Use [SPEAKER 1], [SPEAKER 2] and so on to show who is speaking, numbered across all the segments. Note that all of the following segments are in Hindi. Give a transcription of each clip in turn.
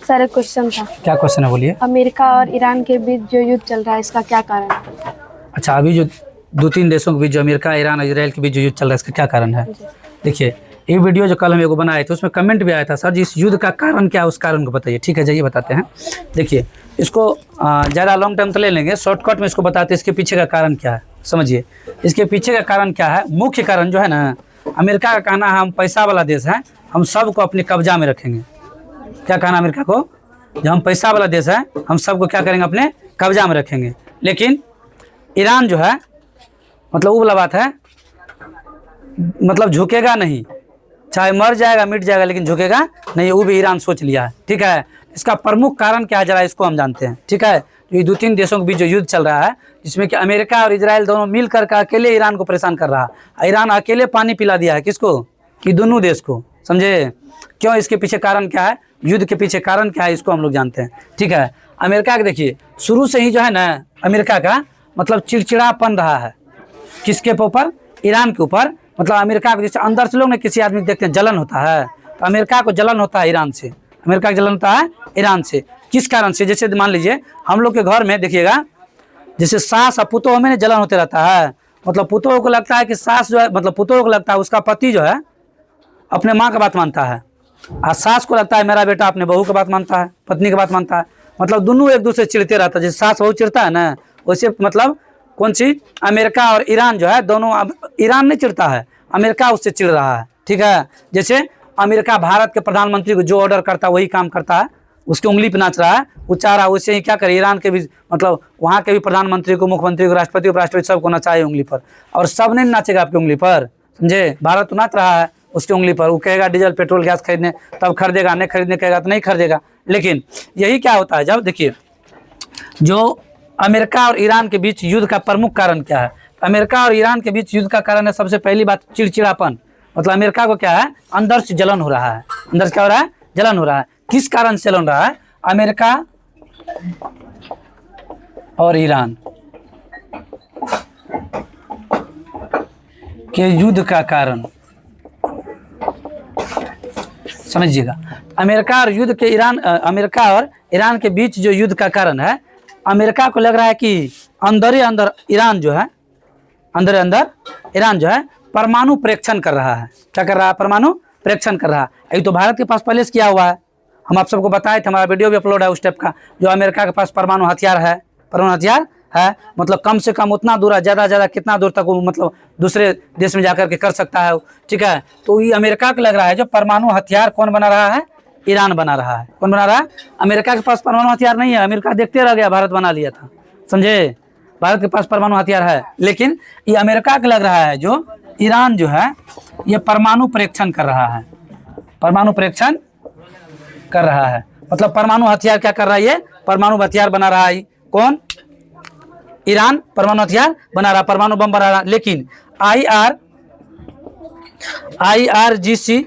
[SPEAKER 1] सर एक क्वेश्चन था।
[SPEAKER 2] क्या क्वेश्चन है, बोलिए।
[SPEAKER 1] अमेरिका और ईरान के बीच जो युद्ध चल रहा है इसका क्या कारण है?
[SPEAKER 2] अच्छा, अभी जो दो तीन देशों के बीच जो अमेरिका, ईरान और इसराइल के बीच जो युद्ध चल रहा है इसका क्या कारण है? देखिए, ये वीडियो जो कल हम एगो बनाए थे उसमें कमेंट भी आया था, सर जी इस युद्ध का कारण क्या है, उस कारण को बताइए। ठीक है, जाइए बताते हैं। देखिए, इसको ज़्यादा लॉन्ग टाइम तो ले लेंगे, शॉर्टकट में इसको बताते हैं इसके पीछे का कारण क्या है। समझिए, इसके पीछे का कारण क्या है। मुख्य कारण जो है ना, अमेरिका का कहना है हम पैसा वाला देश है, हम सबको अपने कब्जा में रखेंगे। क्या कहना अमेरिका को? जब हम पैसा वाला देश है हम सबको क्या करेंगे, अपने कब्जा में रखेंगे। लेकिन ईरान जो है, मतलब वो वाला बात है, मतलब झुकेगा नहीं, चाहे मर जाएगा मिट जाएगा लेकिन झुकेगा नहीं, वो भी ईरान सोच लिया है। ठीक है, इसका प्रमुख कारण क्या है जरा इसको हम जानते हैं। ठीक है, ये दो तीन देशों के बीच जो युद्ध चल रहा है जिसमें कि अमेरिका और इजराइल दोनों मिल करके अकेले ईरान को परेशान कर रहा है। ईरान अकेले पानी पिला दिया है किसको? कि दोनों देश को। समझे? क्यों, इसके पीछे कारण क्या है, युद्ध के पीछे कारण क्या है, इसको हम लोग जानते हैं। ठीक है, अमेरिका के देखिए शुरू से ही जो है ना, अमेरिका का मतलब चिड़चिड़ापन रहा है। किसके ऊपर? ईरान के ऊपर। मतलब अमेरिका को जैसे अंदर से लोग ना किसी आदमी को देखते हैं जलन होता है, तो अमेरिका को जलन होता है ईरान से, अमेरिका को जलन होता है ईरान से। किस कारण से? जैसे मान लीजिए हम लोग के घर में देखिएगा, जैसे सास और पुतोह में जलन होते रहता है। मतलब पुतोह को लगता है कि सास जो है, मतलब पुतोह को लगता है उसका पति जो है अपने माँ का बात मानता है, और सास को लगता है मेरा बेटा अपने बहू का बात मानता है, पत्नी की बात मानता है। मतलब दोनों एक दूसरे चिढ़ते रहता है। जैसे सास बहू चिढ़ता है ना, वैसे मतलब कौन सी अमेरिका और ईरान जो है दोनों, ईरान नहीं चिढ़ता है, अमेरिका उससे चिढ़ रहा है। ठीक है, जैसे अमेरिका भारत के प्रधानमंत्री को जो ऑर्डर करता है वही काम करता है, उसकी उंगली पे नाच रहा है, वो चाह रहा है वैसे ही क्या करे ईरान के भी, मतलब वहाँ के भी प्रधानमंत्री को, मुख्यमंत्री को, राष्ट्रपति को, राष्ट्रपति सबको नचाए उंगली पर। और सब नहीं नाचेगा आपकी उंगली पर, समझे? भारत तो नाच रहा है उसकी उंगली पर। वो कहेगा डीजल पेट्रोल गैस खरीदने तब खरीदेगा, नहीं खरीदने कहेगा तो नहीं खरीदेगा। लेकिन यही क्या होता है, जब देखिए जो अमेरिका और ईरान के बीच युद्ध का प्रमुख कारण क्या है? अमेरिका और ईरान के बीच युद्ध का कारण है सबसे पहली बात चिड़चिड़ापन। मतलब अमेरिका को क्या है, अंदर से जलन हो रहा है। अंदर से क्या हो रहा है? जलन हो रहा है। किस कारण से जलन रहा है? अमेरिका और ईरान के युद्ध का कारण, समझिएगा। अमेरिका और युद्ध के अमेरिका और ईरान के बीच जो युद्ध का कारण है, अमेरिका को लग रहा है कि अंदर ही अंदर ईरान जो है, अंदर अंदर ईरान जो है परमाणु परीक्षण कर रहा है। क्या कर रहा है? परमाणु परीक्षण कर रहा है। ये तो भारत के पास पहले से किया हुआ है, हम आप सबको बताए थे, हमारा वीडियो भी अपलोड है उस टाइप का। जो अमेरिका के पास परमाणु हथियार है, परमाणु हथियार है, मतलब कम से कम उतना दूर, ज़्यादा ज़्यादा कितना दूर तक वो मतलब दूसरे देश में जाकर के कर सकता है। ठीक है, तो ये अमेरिका को लग रहा है जो परमाणु हथियार कौन बना रहा है? ईरान बना रहा है। कौन बना रहा है? अमेरिका के पास परमाणु हथियार नहीं है, अमेरिका देखते रह गया, भारत बना लिया था। समझे? भारत के पास परमाणु हथियार है, लेकिन ये अमेरिका को लग रहा है जो ईरान जो है ये परमाणु परीक्षण कर रहा है, परमाणु परीक्षण कर रहा है। मतलब परमाणु हथियार क्या कर रहा है? ये परमाणु हथियार बना रहा है। कौन? ईरान परमाणु हथियार बना रहा, परमाणु बम बना रहा। लेकिन IRGC,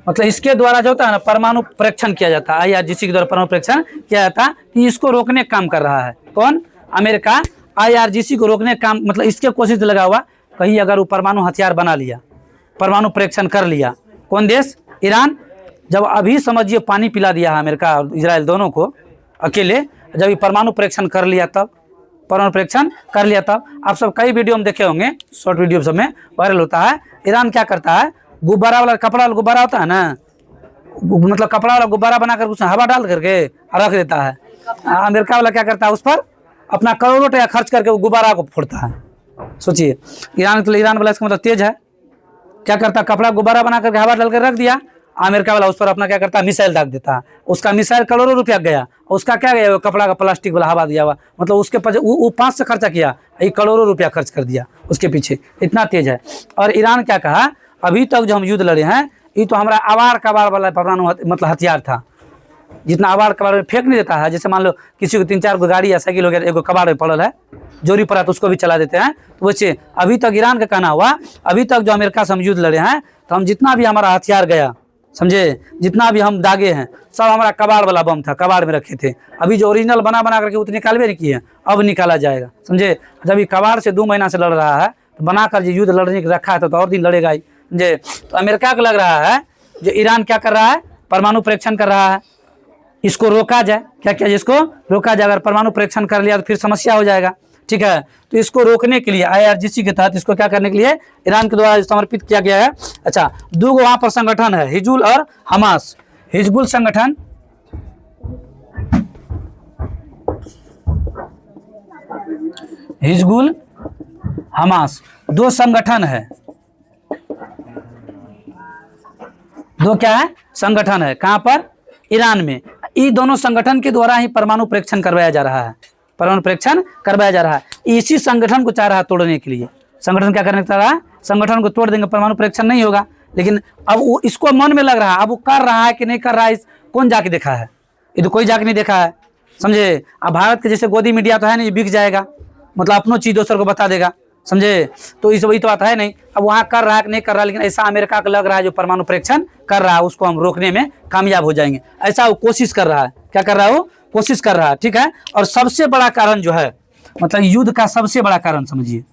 [SPEAKER 2] मतलब इसके द्वारा जो होता है ना परमाणु परीक्षण किया जाता है, IRGC के द्वारा परमाणु परीक्षण किया जाता है, कि इसको रोकने का काम कर रहा है। कौन? अमेरिका IRGC को रोकने का काम, मतलब इसके कोशिश लगा हुआ, कहीं अगर वो परमाणु हथियार बना लिया, परमाणु परीक्षण कर लिया, कौन देश? ईरान। जब अभी समझिए पानी पिला दिया है अमेरिका और इजराइल दोनों को अकेले, जब ये परमाणु परीक्षण कर लिया तब, परमाणु परीक्षण कर लिया तब, आप सब कई वीडियो में देखे होंगे, शॉर्ट वीडियो सब में वायरल होता है। ईरान क्या करता है, गुब्बारा वाला, कपड़ा वाला गुब्बारा होता है ना, मतलब कपड़ा वाला गुब्बारा बनाकर उसमें हवा डाल करके रख देता है। अमेरिका वाला क्या करता है, उस पर अपना करोड़ों रुपया खर्च करके वो गुब्बारा को फोड़ता है। सोचिए, ईरान वाला इसका मतलब तेज है। क्या करता है, कपड़ा गुब्बारा बना करके हवा डाल कर रख दिया, अमेरिका वाला उस पर अपना क्या करता है, मिसाइल दाग देता है। उसका मिसाइल करोड़ों रुपया गया, उसका क्या गया, वो कपड़ा का प्लास्टिक वाला हवा दिया हुआ, मतलब उसके वो 5 से खर्चा किया, ये करोड़ों रुपया खर्च कर दिया उसके पीछे, इतना तेज है। और ईरान क्या कहा, अभी तक जो हम युद्ध लड़े हैं ये तो हमारा आवार कबाड़ वाला परमाणु मतलब हथियार था। जितना आवार कबाड़ में फेंक नहीं देता है, जैसे मान लो किसी को 3-4 गो गाड़ी या साइकिल हो गया, एगो कबाड़ में पड़ल है, जोरी पड़ा तो उसको भी चला देते हैं, तो वैसे अभी तक ईरान का कहना हुआ, अभी तक जो अमेरिका से हम युद्ध लड़े हैं, तो हम जितना भी हमारा हथियार गया, समझे, जितना भी हम दागे हैं सब हमारा कबाड़ वाला बम था, कबाड़ में रखे थे। अभी जो ओरिजिनल बना करके उतने निकालवे नहीं किए, अब निकाला जाएगा, समझे। जब ये कबाड़ से 2 महीना से लड़ रहा है, तो बनाकर जो युद्ध लड़ने के रखा है तो और दिन लड़ेगा ही, समझे। तो अमेरिका को लग रहा है जो ईरान क्या कर रहा है, परमाणु परीक्षण कर रहा है। इसको रोका जाए। क्या किया जाए? इसको रोका जाए। अगर परमाणु परीक्षण कर लिया तो फिर समस्या हो जाएगा, ठीक है। तो इसको रोकने के लिए IRGC के तहत इसको क्या करने के लिए ईरान के द्वारा समर्पित किया गया है। अच्छा, दो वहां पर संगठन है, हिजबुल और हमास। हिजबुल संगठन, हिजबुल हमास, दो संगठन है, दो क्या है? संगठन है। कहां पर? ईरान में। इन दोनों संगठन के द्वारा ही परमाणु परीक्षण करवाया जा रहा है, परमाणु परीक्षण करवाया जा रहा है। इसी संगठन को चाह रहा है तोड़ने के लिए। संगठन क्या करने चाह रहा है? संगठन को तोड़ देंगे, परमाणु परीक्षण नहीं होगा। लेकिन अब वो इसको मन में लग रहा है, अब वो कर रहा है कि नहीं कर रहा है, कौन जाके देखा है? ये तो कोई जाके नहीं देखा है, समझे। अब भारत के जैसे गोदी मीडिया तो है नहीं, बिक जाएगा, मतलब अपनों चीज दूसर को बता देगा, समझे। तो इस वही तो बात है नहीं। अब वहाँ कर रहा है कि नहीं कर रहा है, लेकिन ऐसा अमेरिका को लग रहा है जो परमाणु परीक्षण कर रहा है उसको हम रोकने में कामयाब हो जाएंगे, ऐसा वो कोशिश कर रहा है। क्या कर रहा है? वो कोशिश कर रहा है, ठीक है। और सबसे बड़ा कारण जो है, मतलब युद्ध का सबसे बड़ा कारण समझिए,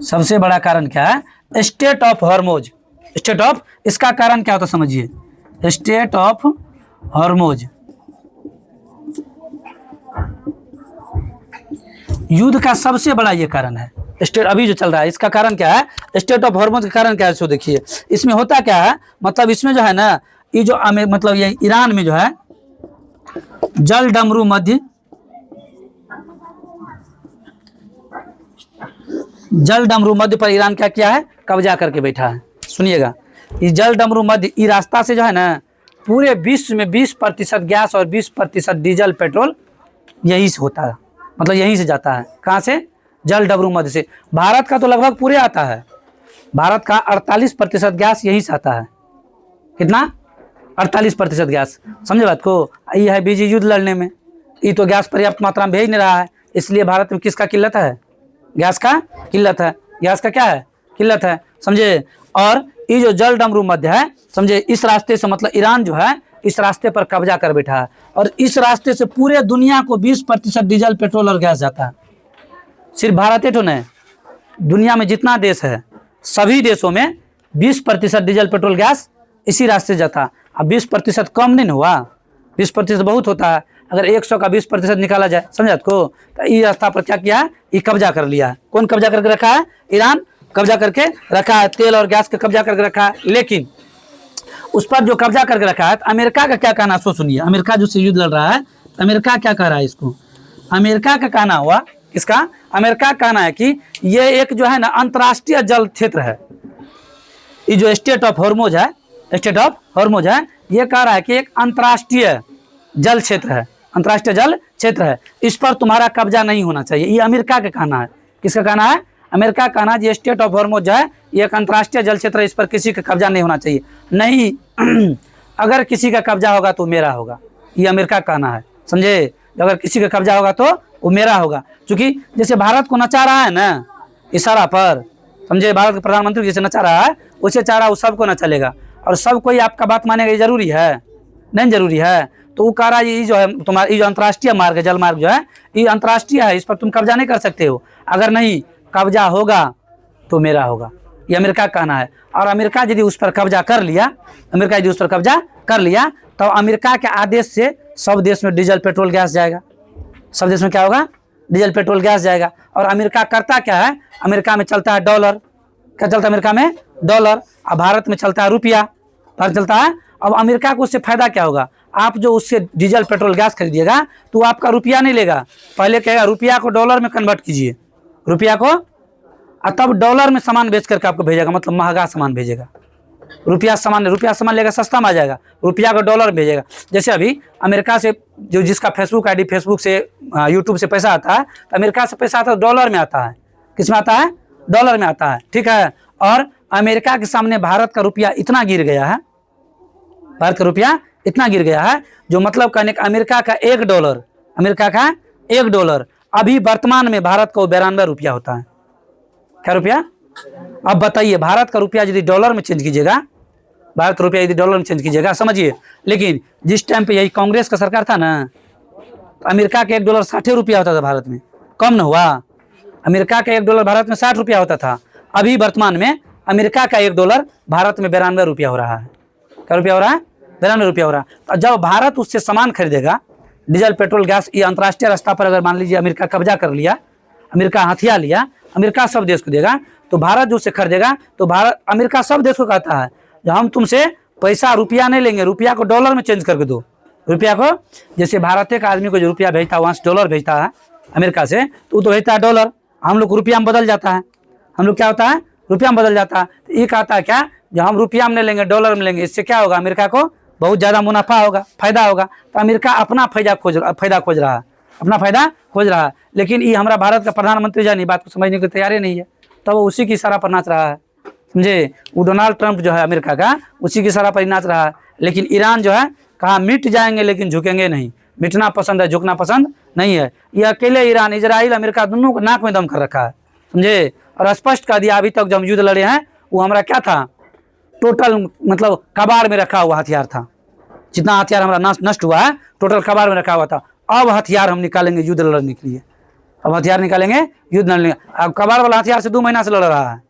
[SPEAKER 2] सबसे बड़ा कारण क्या है? State of Hormuz. State of, इसका कारण क्या होता है समझिए, स्टेट ऑफ हॉर्मोज। युद्ध का सबसे बड़ा ये कारण है, स्टेट अभी जो चल रहा है इसका कारण क्या है? स्टेट ऑफ हॉर्मोज का कारण क्या है? सो देखिए, इसमें होता क्या है, मतलब इसमें जो है ना, ये जो मतलब ये ईरान में जो है जल डमरू मध्य, जल डमरू मध्य पर ईरान क्या किया है? कब्जा करके बैठा है। सुनिएगा, ये जल डमरू मध्य, ये रास्ता से जो है ना पूरे विश्व में 20% गैस और 20% डीजल पेट्रोल यहीं से होता है, मतलब यहीं से जाता है। कहाँ से? जल डमरू मध्य से। भारत का तो लगभग पूरे आता है, भारत का 48% गैस यहीं से आता है। कितना? 48% गैस, समझे बात को। ये है बीजी युद्ध लड़ने में, ये तो गैस पर्याप्त मात्रा में भेज नहीं रहा है, इसलिए भारत में किसका किल्लत है? गैस का किल्लत है। गैस का क्या है? किल्लत है, समझे। और ये जो जल डमरू मध्य है, समझे, इस रास्ते से मतलब ईरान जो है इस रास्ते पर कब्जा कर बैठा है, और इस रास्ते से पूरे दुनिया को 20% डीजल पेट्रोल और गैस जाता है। सिर्फ भारत ही तो नहीं, दुनिया में जितना देश है सभी देशों में 20% डीजल पेट्रोल गैस इसी रास्ते से जाता है। अब 20% कम नहीं हुआ, 20% बहुत होता है। अगर 100 का 20% निकाला जाए, समझा को, तो इस रास्ता पर क्या किया? ये कब्जा कर लिया है। कौन कब्जा करके रखा है? ईरान कब्जा करके रखा है, तेल और गैस का कब्जा करके रखा है। लेकिन उस पर जो कब्जा करके रखा है, तो अमेरिका का क्या कहना सो सुनिए। अमेरिका जो से युद्ध लड़ रहा है, तो अमेरिका क्या कह रहा है इसको? अमेरिका का कहना हुआ, इसका अमेरिका का कहना है कि ये एक जो है ना अंतर्राष्ट्रीय जल क्षेत्र है। ये जो स्टेट ऑफ हॉर्मोज है, स्टेट ऑफ हॉर्मोज है, ये कह रहा है कि एक अंतर्राष्ट्रीय जल क्षेत्र है, अंतर्राष्ट्रीय जल क्षेत्र है, इस पर तुम्हारा कब्जा नहीं होना चाहिए। ये अमेरिका का कहना है। किसका कहना है? अमेरिका का कहना है ये स्टेट ऑफ हॉर्मोज है, ये एक अंतर्राष्ट्रीय जल क्षेत्र है, इस पर किसी का कब्जा नहीं होना चाहिए। नहीं अगर किसी का कब्जा होगा तो मेरा होगा, ये अमेरिका का कहना है, समझे। अगर किसी का कब्जा होगा तो वो मेरा होगा। क्योंकि जैसे भारत को नचा रहा है ना इशारा पर, समझे, भारत के प्रधानमंत्री जैसे नचा रहा है, उसे चाह रहा है वो सबको न चलेगा, और सब कोई आपका बात मानेगा, ये जरूरी है? नहीं जरूरी है। तो वो कह रहा है ये जो है तुम्हारा, ये जो अंतर्राष्ट्रीय मार्ग है, जल मार्ग जो है, ये अंतर्राष्ट्रीय है, इस पर तुम कब्जा नहीं कर सकते हो। अगर नहीं कब्जा होगा तो मेरा होगा, ये अमेरिका का कहना है। और अमेरिका यदि उस पर कब्जा कर लिया, अमेरिका यदि उस पर कब्जा कर लिया, तो अमेरिका के आदेश से सब देश में डीजल पेट्रोल गैस जाएगा। सब देश में क्या होगा? डीजल पेट्रोल गैस जाएगा। और अमेरिका करता क्या है? अमेरिका में चलता है डॉलर। क्या चलता है अमेरिका में? डॉलर। अब भारत में चलता है रुपया, भारत चलता है। अब अमेरिका को उससे फायदा क्या होगा? आप जो उससे डीजल पेट्रोल गैस खरीदिएगा तो आपका रुपया नहीं लेगा, पहले कहेगा रुपया को डॉलर में कन्वर्ट कीजिए, रुपया को, और तब डॉलर में सामान बेच करके आपको भेजेगा, मतलब महंगा सामान भेजेगा। रुपया सामान लेगा, सस्ता में आ जाएगा, रुपया को डॉलर भेजेगा। जैसे अभी अमेरिका से जो जिसका फेसबुक आईडी, फेसबुक से यूट्यूब से पैसा आता है, तो अमेरिका से पैसा आता है डॉलर में आता है। किस में आता है? डॉलर में आता है, ठीक है। और अमेरिका के सामने भारत का रुपया इतना गिर गया है, भारत का रुपया इतना गिर गया है, जो मतलब कहने का अमेरिका का एक डॉलर अभी वर्तमान में भारत को 92 रुपया होता है। क्या रुपया? अब बताइए, भारत का रुपया यदि डॉलर में चेंज कीजिएगा, भारत का रुपया यदि डॉलर में चेंज कीजिएगा, समझिए। लेकिन जिस टाइम पे यही कांग्रेस का सरकार था ना, तो अमेरिका का 1 डॉलर 60 रुपया होता था भारत में, कम न हुआ। अमेरिका का 1 डॉलर भारत में 60 रुपया होता था, अभी वर्तमान में अमेरिका का 1 डॉलर भारत में 92 रुपया हो रहा है। क्या रुपया हो रहा है? 93 रुपया हो रहा है। तो जब भारत उससे सामान खरीदेगा, डीजल पेट्रोल गैस, ये अंतर्राष्ट्रीय रास्ता पर अगर मान लीजिए अमेरिका कब्जा कर लिया, अमेरिका हथियार लिया, अमेरिका सब देश को देगा, तो भारत जो उससे खरीदेगा तो भारत अमेरिका सब देश को कहता है जो हम तुमसे पैसा रुपया नहीं लेंगे, रुपया को डॉलर में चेंज करके दो। रुपया को जैसे भारत एक आदमी को जो रुपया भेजता है वहाँ से डॉलर भेजता है अमेरिका से, तो वो तो भेजता है डॉलर, हम लोग रुपया में बदल जाता है, हम लोग क्या होता है रुपया में बदल जाता है। तो ये कहता है क्या, जो हम रुपया में नहीं लेंगे डॉलर में लेंगे, इससे क्या होगा, अमेरिका को बहुत ज़्यादा मुनाफा होगा, फायदा होगा। तो अमेरिका अपना फायदा खोज रहा है, अपना फायदा खोज रहा है। लेकिन ये हमारा भारत का प्रधानमंत्री जानी बात को समझने की तैयारी नहीं है, तो वो उसी की इशारा पर नाच रहा है, समझे। वो डोनाल्ड ट्रंप जो है अमेरिका का, उसी की इशारा पर ही नाच रहा है। लेकिन ईरान जो है कहा मिट जाएंगे लेकिन झुकेंगे नहीं, मिटना पसंद है, झुकना पसंद नहीं है। ये अकेले ईरान, इजराइल, अमेरिका दोनों को नाक में दम कर रखा है, समझे। और स्पष्ट कर दिया अभी तक जो हम युद्ध लड़े हैं वो हमारा क्या था, टोटल मतलब कबाड़ में रखा हुआ हथियार था। जितना हथियार हमारा नष्ट हुआ है टोटल कबाड़ में रखा हुआ था। अब हथियार हम निकालेंगे युद्ध लड़ने के लिए, अब हथियार निकालेंगे युद्ध लड़ने। अब कबाड़ वाला हथियार से 2 महीना से लड़ रहा है,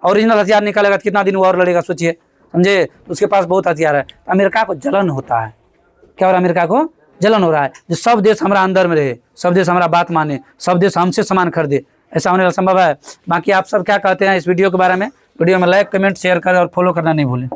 [SPEAKER 2] ओरिजिनल हथियार निकालेगा तो कितना दिन वो और लड़ेगा सोचिए, समझे। उसके पास बहुत हथियार है। अमेरिका को जलन होता है, क्या हो रहा है, अमेरिका को जलन हो रहा है। जो सब देश हमारा अंदर में रहे, सब देश हमारा बात माने, सब देश हमसे सामान खरीदे, ऐसा होने का संभव है। बाकी आप सब क्या कहते हैं इस वीडियो के बारे में, वीडियो में लाइक कमेंट शेयर करें और फॉलो करना नहीं भूलें।